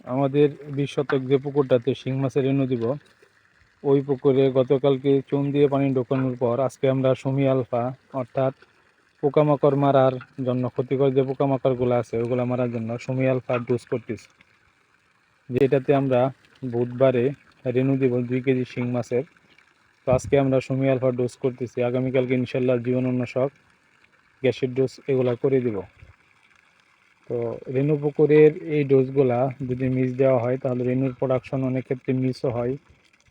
আমাদের 20 শতক যে পুকুরটাতে শিং মাছের রেণু দিব, ওই পুকুরে গতকালকে চুন দিয়ে পানি ঢোকানোর পর আজকে আমরা সুমি আলফা অর্থাৎ পোকামাকড় মারার জন্য, ক্ষতিকর যে পোকামাকড়গুলো আছে ওগুলো মারার জন্য সুমি আলফা ডোজ করতেছি। যেটাতে আমরা বুধবারে রেণু দিব 2 কেজি শিং মাছের। তো আজকে আমরা সুমি আলফা ডোজ করতেছি, আগামীকালকে ইনশাল্লাহ জীবাণুনাশক, গ্যাসের ডোজ এগুলা করে দিব। তো রেণু পুকুরের এই ডোজগুলা যদি মিস দেওয়া হয় তাহলে রেণুর প্রোডাকশন অনেক ক্ষেত্রে মিসও হয়,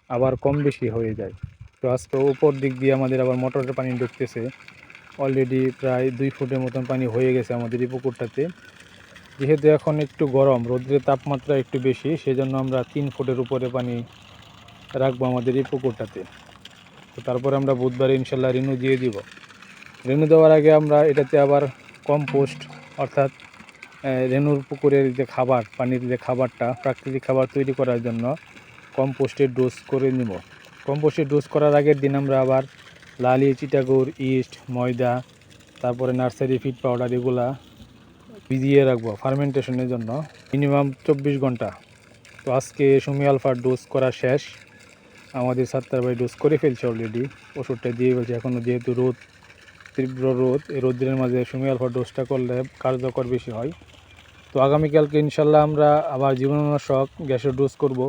আবার কম বেশি হয়ে যায়। তো আজকে উপর দিক দিয়ে আমাদের আবার মোটরের পানি ঢুকতেছে, অলরেডি প্রায় 2 ফুটের মতন পানি হয়ে গেছে আমাদের এই পুকুরটাতে। যেহেতু এখন একটু গরম, রোদ্রের তাপমাত্রা একটু বেশি, সেজন্য আমরা 3 ফুটের উপরে পানি রাখবো আমাদের এই পুকুরটাতে। তো তারপরে আমরা বুধবারে ইনশাল্লাহ রেণু দিয়ে দিব। রেণু দেওয়ার আগে আমরা এটাতে আবার কম্পোস্ট অর্থাৎ রেণুর পুকুরের যে খাবার, পানির যে খাবারটা, প্রাকৃতিক খাবার তৈরি করার জন্য কম্পোস্টের ডোজ করে নিব। কম্পোস্টের ডোজ করার আগের দিন আমরা আবার লালি, চিটাগুড়, ইস্ট, ময়দা, তারপরে নার্সারি ফিড পাউডার এগুলা ভিজিয়ে রাখবো ফার্মেন্টেশনের জন্য মিনিমাম 24 ঘন্টা। তো আজকে সুমি আলফার ডোজ করা শেষ, আমাদের সাত্তার ভাই ডোজ করে ফেলছে অলরেডি, ওষুধটা দিয়ে ফেলছে। এখনও যেহেতু রোদ, তীব্র রোদ, এই রোদ্রের মাঝে সুমি আলফা ডোজটা করলে কার্যকর বেশি হয়। তো আগামীকালকে ইনশাল্লাহ আমরা আবার জীবাণুনাশক গ্যাসের ডোজ করব।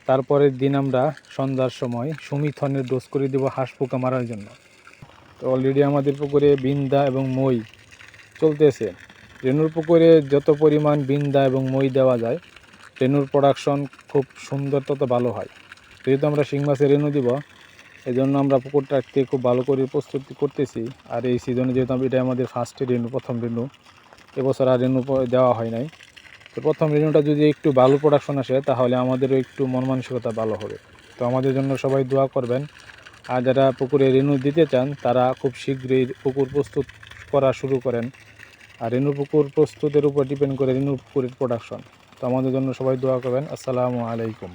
তারপরের দিন আমরা সন্ধ্যার সময় সুমিথনের ডোজ করে দেব হাঁস পোকা মারার জন্য। তো অলরেডি আমাদের পুকুরে বিন্দা এবং মই চলতেছে। রেণুর পুকুরে যত পরিমাণ বিন্দা এবং মই দেওয়া যায়, রেণুর প্রোডাকশন খুব সুন্দর, তত ভালো হয়। যেহেতু আমরা শিং মাছের রেণু দিব, এই জন্য আমরা পুকুরটাকে খুব ভালো করে প্রস্তুতি করতেছি। আর এই সিজনে যেহেতু এটা আমাদের ফার্স্ট রেণু, প্রথম রেণু, এবছর আর রেণু দেওয়া হয় নাই। তো প্রথম রেণুটা যদি একটু ভালো প্রোডাকশন আসে তাহলে আমাদেরও একটু মন মানসিকতা ভালো হবে। তো আমাদের জন্য সবাই দোয়া করবেন। আর যারা পুকুরে রেণু দিতে চান তারা খুব শীঘ্রই পুকুর প্রস্তুত করা শুরু করেন। আর রেণু পুকুর প্রস্তুতের উপর ডিপেন্ড করে রেণু পুকুরের প্রোডাকশন। তো আমাদের জন্য সবাই দোয়া করবেন। আসসালামু আলাইকুম।